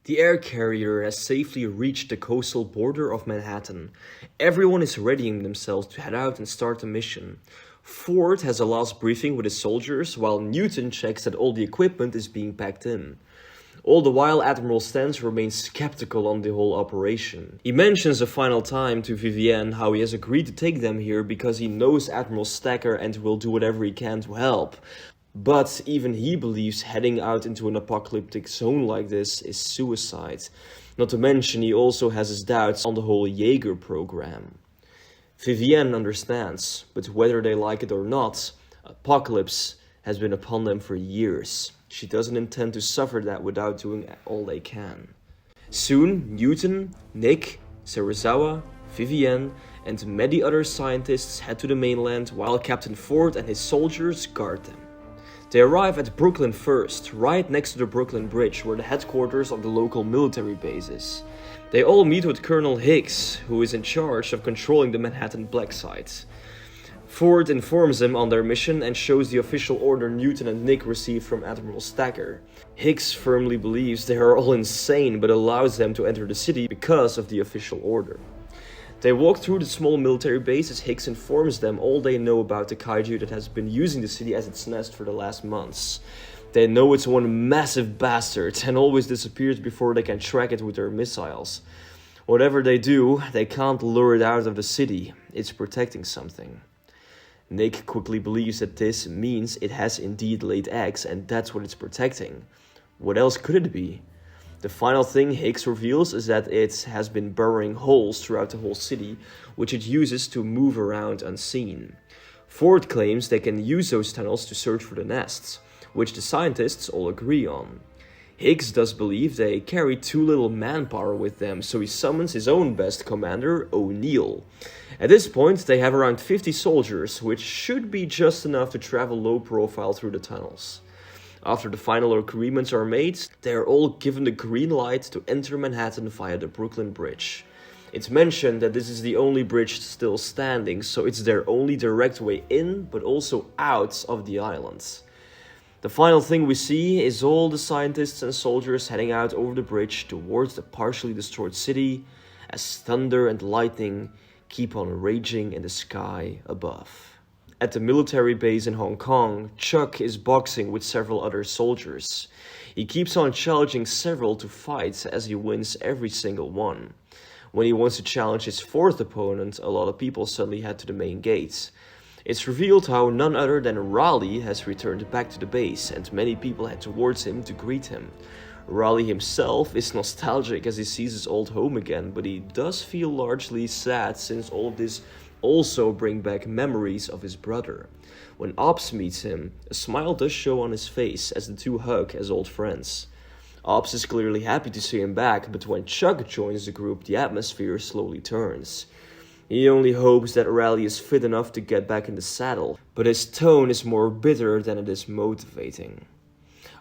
The air carrier has safely reached the coastal border of Manhattan. Everyone is readying themselves to head out and start the mission. Ford has a last briefing with his soldiers, while Newton checks that all the equipment is being packed in. All the while, Admiral Stenz remains skeptical on the whole operation. He mentions a final time to Vivienne how he has agreed to take them here because he knows Admiral Stacker and will do whatever he can to help. But even he believes heading out into an apocalyptic zone like this is suicide. Not to mention, he also has his doubts on the whole Jaeger program. Vivienne understands, but whether they like it or not, apocalypse has been upon them for years. She doesn't intend to suffer that without doing all they can. Soon, Newton, Nick, Serizawa, Vivienne, and many other scientists head to the mainland while Captain Ford and his soldiers guard them. They arrive at Brooklyn first, right next to the Brooklyn Bridge, where the headquarters of the local military base is. They all meet with Colonel Hicks, who is in charge of controlling the Manhattan Black Site. Ford informs them on their mission and shows the official order Newton and Nick received from Admiral Stacker. Hicks firmly believes they are all insane, but allows them to enter the city because of the official order. They walk through the small military base as Hicks informs them all they know about the kaiju that has been using the city as its nest for the last months. They know it's one massive bastard and always disappears before they can track it with their missiles. Whatever they do, they can't lure it out of the city. It's protecting something. Nick quickly believes that this means it has indeed laid eggs and that's what it's protecting. What else could it be? The final thing Hicks reveals is that it has been burrowing holes throughout the whole city, which it uses to move around unseen. Ford claims they can use those tunnels to search for the nests, which the scientists all agree on. Hicks does believe they carry too little manpower with them, so he summons his own best commander, O'Neill. At this point, they have around 50 soldiers, which should be just enough to travel low profile through the tunnels. After the final agreements are made, they are all given the green light to enter Manhattan via the Brooklyn Bridge. It's mentioned that this is the only bridge still standing, so it's their only direct way in, but also out of the island. The final thing we see is all the scientists and soldiers heading out over the bridge towards the partially destroyed city, as thunder and lightning keep on raging in the sky above. At the military base in Hong Kong, Chuck is boxing with several other soldiers. He keeps on challenging several to fight as he wins every single one. When he wants to challenge his fourth opponent, a lot of people suddenly head to the main gate. It's revealed how none other than Raleigh has returned back to the base, and many people head towards him to greet him. Raleigh himself is nostalgic as he sees his old home again, but he does feel largely sad since all of this also bring back memories of his brother. When Ops meets him, a smile does show on his face as the two hug as old friends. Ops is clearly happy to see him back, but when Chuck joins the group, the atmosphere slowly turns. He only hopes that Raleigh is fit enough to get back in the saddle, but his tone is more bitter than it is motivating.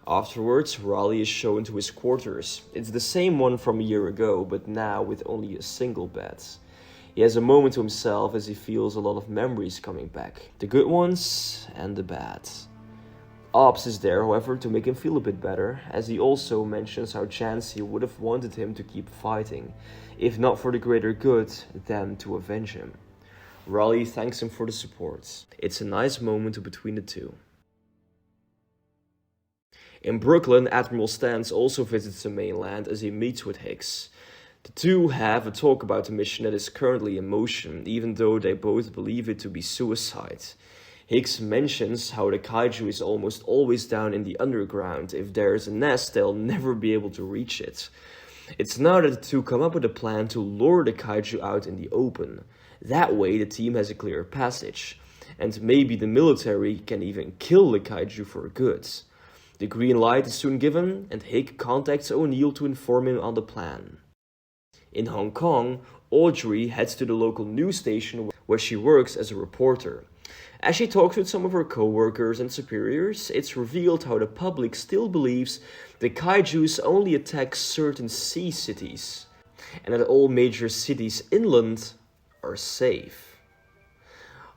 Afterwards, Raleigh is shown to his quarters. It's the same one from a year ago, but now with only a single bed. He has a moment to himself as he feels a lot of memories coming back. The good ones and the bad. Ops is there, however, to make him feel a bit better, as he also mentions how Chansey would have wanted him to keep fighting, if not for the greater good, then to avenge him. Raleigh thanks him for the support. It's a nice moment between the two. In Brooklyn, Admiral Stenz also visits the mainland as he meets with Hicks. The two have a talk about the mission that is currently in motion, even though they both believe it to be suicide. Hicks mentions how the kaiju is almost always down in the underground. If there is a nest, they'll never be able to reach it. It's now that the two come up with a plan to lure the kaiju out in the open. That way the team has a clear passage. And maybe the military can even kill the kaiju for good. The green light is soon given, and Hicks contacts O'Neill to inform him on the plan. In Hong Kong, Audrey heads to the local news station where she works as a reporter. As she talks with some of her co-workers and superiors, it's revealed how the public still believes the kaijus only attack certain sea cities, and that all major cities inland are safe.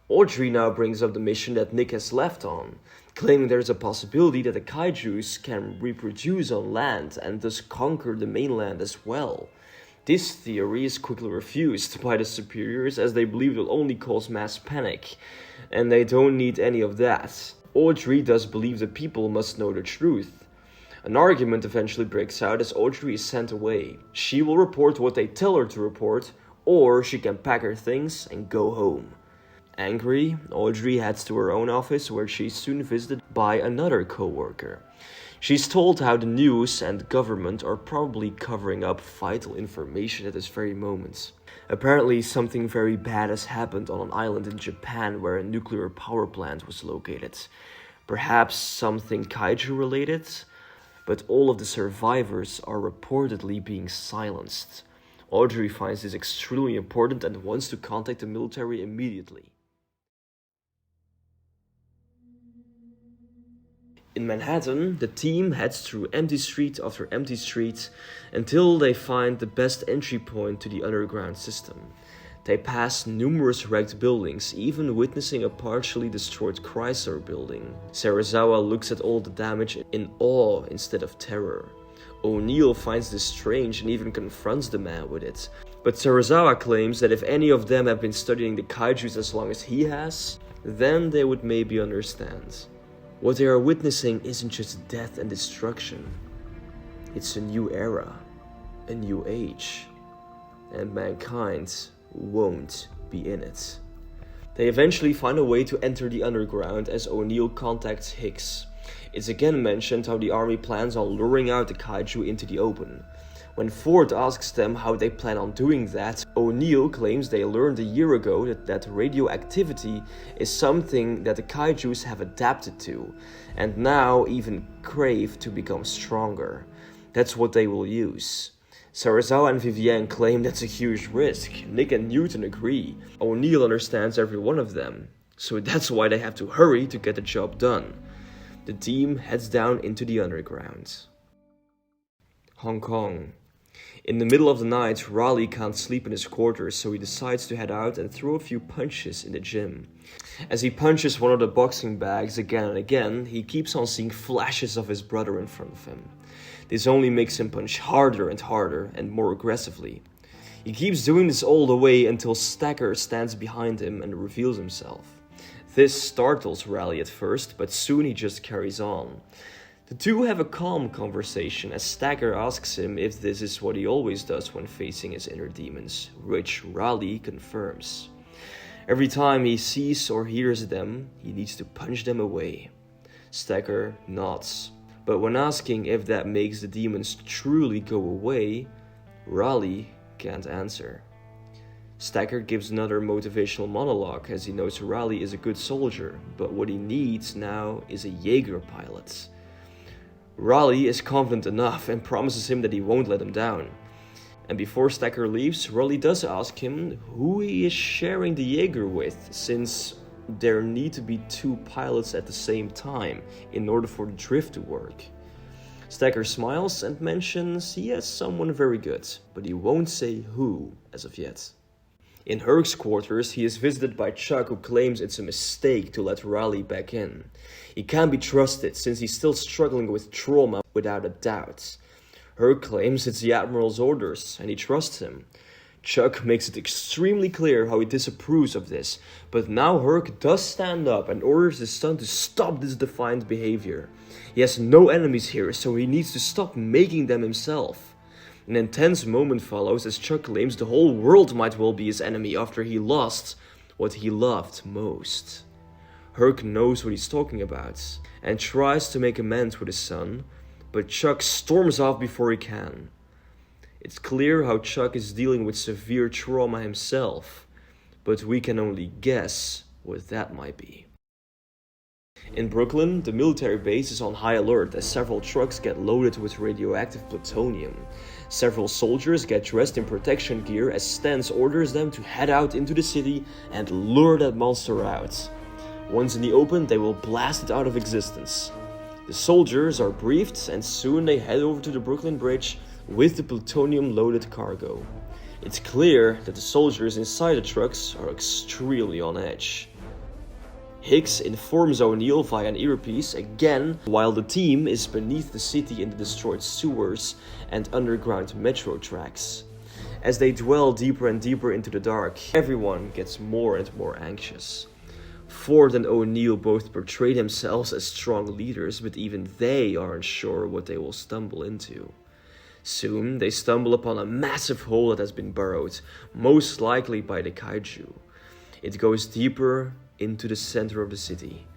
Audrey now brings up the mission that Nick has left on, claiming there's a possibility that the kaijus can reproduce on land and thus conquer the mainland as well. This theory is quickly refused by the superiors as they believe it will only cause mass panic, and they don't need any of that. Audrey does believe the people must know the truth. An argument eventually breaks out as Audrey is sent away. She will report what they tell her to report, or she can pack her things and go home. Angry, Audrey heads to her own office where she's soon visited by another co-worker. She's told how the news and government are probably covering up vital information at this very moment. Apparently, something very bad has happened on an island in Japan where a nuclear power plant was located. Perhaps something kaiju-related? But all of the survivors are reportedly being silenced. Audrey finds this extremely important and wants to contact the military immediately. In Manhattan, the team heads through empty street after empty street until they find the best entry point to the underground system. They pass numerous wrecked buildings, even witnessing a partially destroyed Chrysler building. Serizawa looks at all the damage in awe instead of terror. O'Neill finds this strange and even confronts the man with it. But Serizawa claims that if any of them have been studying the kaijus as long as he has, then they would maybe understand. What they are witnessing isn't just death and destruction. It's a new era, a new age, and mankind won't be in it. They eventually find a way to enter the underground as O'Neill contacts Hicks. It's again mentioned how the army plans on luring out the kaiju into the open. When Ford asks them how they plan on doing that, O'Neill claims they learned a year ago that radioactivity is something that the kaijus have adapted to, and now even crave to become stronger. That's what they will use. Serizawa and Vivienne claim that's a huge risk. Nick and Newton agree. O'Neill understands every one of them, so that's why they have to hurry to get the job done. The team heads down into the underground. Hong Kong. In the middle of the night, Raleigh can't sleep in his quarters, so he decides to head out and throw a few punches in the gym. As he punches one of the boxing bags again and again, he keeps on seeing flashes of his brother in front of him. This only makes him punch harder and more aggressively. He keeps doing this all the way until Stacker stands behind him and reveals himself. This startles Raleigh at first, but soon he just carries on. The two have a calm conversation as Stacker asks him if this is what he always does when facing his inner demons, which Raleigh confirms. Every time he sees or hears them, he needs to punch them away. Stacker nods, but when asking if that makes the demons truly go away, Raleigh can't answer. Stacker gives another motivational monologue as he knows Raleigh is a good soldier, but what he needs now is a Jaeger pilot. Raleigh is confident enough and promises him that he won't let him down. And before Stacker leaves, Raleigh does ask him who he is sharing the Jaeger with, since there need to be two pilots at the same time in order for the drift to work. Stacker smiles and mentions he has someone very good, but he won't say who as of yet. In Herc's quarters, he is visited by Chuck, who claims it's a mistake to let Raleigh back in. He can't be trusted since he's still struggling with trauma without a doubt. Herc claims it's the Admiral's orders, and he trusts him. Chuck makes it extremely clear how he disapproves of this, but now Herc does stand up and orders his son to stop this defiant behavior. He has no enemies here, so he needs to stop making them himself. An intense moment follows as Chuck claims the whole world might well be his enemy after he lost what he loved most. Herc knows what he's talking about and tries to make amends with his son, but Chuck storms off before he can. It's clear how Chuck is dealing with severe trauma himself, but we can only guess what that might be. In Brooklyn, the military base is on high alert as several trucks get loaded with radioactive plutonium. Several soldiers get dressed in protection gear as Stenz orders them to head out into the city and lure that monster out. Once in the open, they will blast it out of existence. The soldiers are briefed and soon they head over to the Brooklyn Bridge with the plutonium-loaded cargo. It's clear that the soldiers inside the trucks are extremely on edge. Hicks informs O'Neill via an earpiece again while the team is beneath the city in the destroyed sewers and underground metro tracks. As they dwell deeper and deeper into the dark, everyone gets more and more anxious. Ford and O'Neill both portray themselves as strong leaders, but even they aren't sure what they will stumble into. Soon, they stumble upon a massive hole that has been burrowed, most likely by the kaiju. It goes deeper into the center of the city,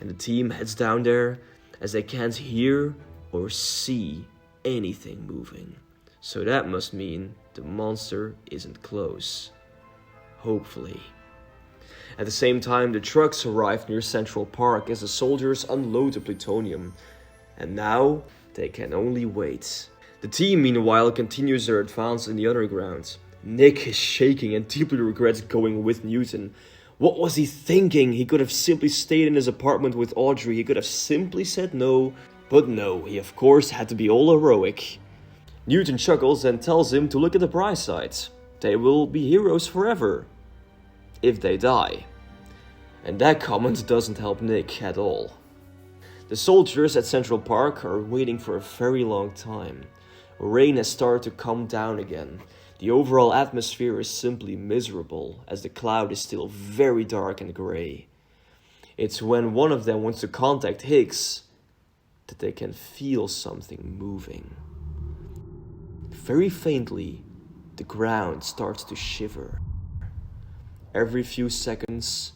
and the team heads down there as they can't hear or see anything moving. So that must mean the monster isn't close. Hopefully. At the same time, the trucks arrive near Central Park as the soldiers unload the plutonium, and now they can only wait. The team, meanwhile, continues their advance in the underground. Nick is shaking and deeply regrets going with Newton. What was he thinking? He could have simply stayed in his apartment with Audrey. He could have simply said no. But no, he of course had to be all heroic. Newton chuckles and tells him to look at the bright side. They will be heroes forever. If they die. And that comment doesn't help Nick at all. The soldiers at Central Park are waiting for a very long time. Rain has started to come down again. The overall atmosphere is simply miserable, as the cloud is still very dark and grey. It's when one of them wants to contact Hicks that they can feel something moving. Very faintly, the ground starts to shiver. Every few seconds,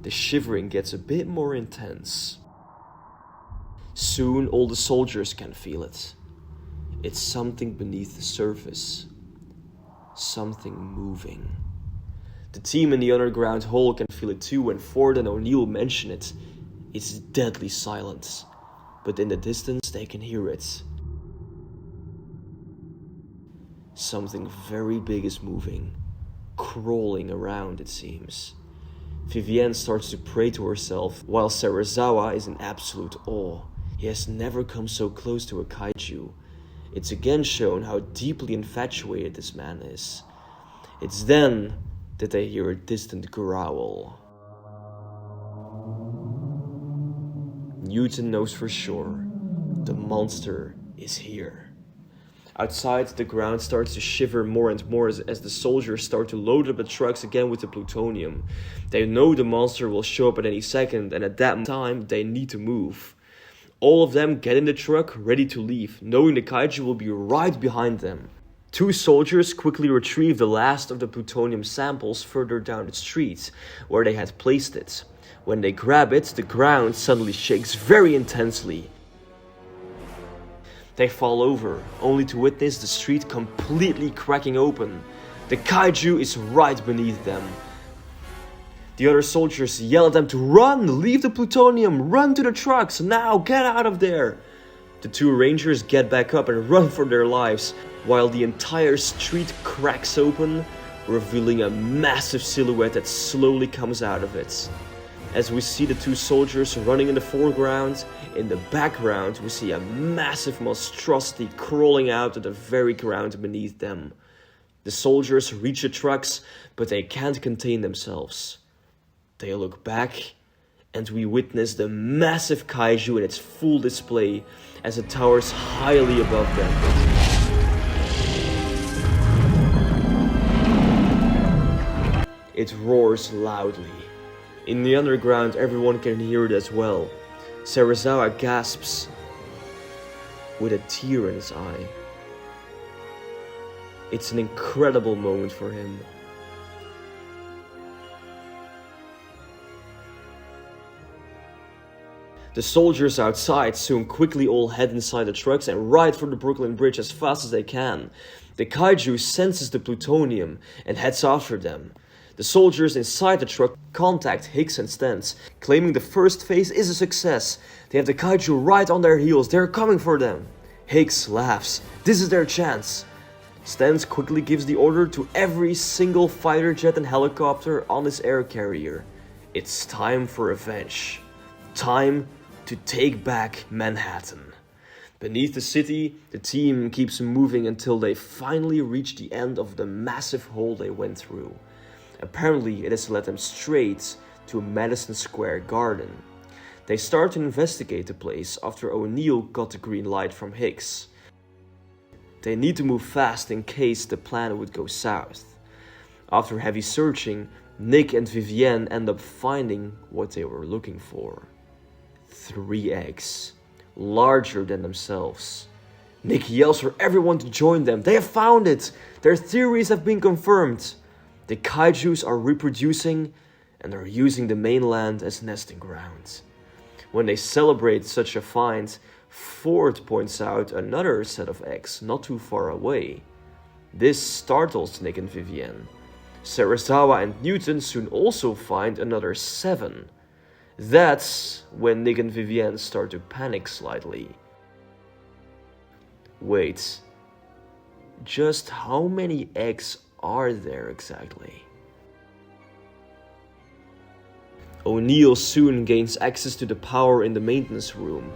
the shivering gets a bit more intense. Soon, all the soldiers can feel it. It's something beneath the surface. Something moving. The team in the underground hole can feel it too when Ford and O'Neill mention it. It's deadly silent, but in the distance they can hear it. Something very big is moving, crawling around it seems. Vivienne starts to pray to herself, while Serizawa is in absolute awe. He has never come so close to a kaiju. It's again shown how deeply infatuated this man is. It's then that they hear a distant growl. Newton knows for sure. The monster is here. Outside, the ground starts to shiver more and more as the soldiers start to load up the trucks again with the plutonium. They know the monster will show up at any second, and at that time, they need to move. All of them get in the truck, ready to leave, knowing the kaiju will be right behind them. Two soldiers quickly retrieve the last of the plutonium samples further down the street, where they had placed it. When they grab it, the ground suddenly shakes very intensely. They fall over, only to witness the street completely cracking open. The kaiju is right beneath them. The other soldiers yell at them to run, leave the plutonium, run to the trucks, now get out of there. The two rangers get back up and run for their lives, while the entire street cracks open, revealing a massive silhouette that slowly comes out of it. As we see the two soldiers running in the foreground, in the background we see a massive monstrosity crawling out of the very ground beneath them. The soldiers reach the trucks, but they can't contain themselves. They look back, and we witness the massive kaiju in its full display as it towers highly above them. It roars loudly. In the underground, everyone can hear it as well. Serizawa gasps with a tear in his eye. It's an incredible moment for him. The soldiers outside soon quickly all head inside the trucks and ride for the Brooklyn Bridge as fast as they can. The kaiju senses the plutonium and heads after them. The soldiers inside the truck contact Hicks and Stenz, claiming the first phase is a success. They have the kaiju right on their heels, they're coming for them. Hicks laughs, this is their chance. Stenz quickly gives the order to every single fighter jet and helicopter on his air carrier. It's time for revenge. Time to take back Manhattan. Beneath the city, the team keeps moving until they finally reach the end of the massive hole they went through. Apparently, it has led them straight to Madison Square Garden. They start to investigate the place after O'Neill got the green light from Hicks. They need to move fast in case the plan would go south. After heavy searching, Nick and Vivienne end up finding what they were looking for. 3 eggs, larger than themselves. Nick yells for everyone to join them. They have found it! Their theories have been confirmed. The kaijus are reproducing and are using the mainland as nesting grounds. When they celebrate such a find, Ford points out another set of eggs not too far away. This startles Nick and Vivienne. Serizawa and Newton soon also find another 7. That's when Nick and Vivienne start to panic slightly. Wait, just how many eggs are there exactly? O'Neill soon gains access to the power in the maintenance room.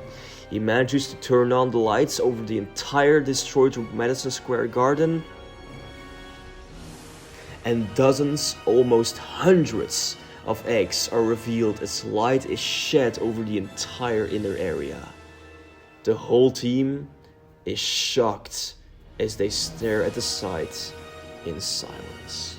He manages to turn on the lights over the entire destroyed Madison Square Garden, and dozens, almost hundreds, of eggs are revealed as light is shed over the entire inner area. The whole team is shocked as they stare at the sight in silence.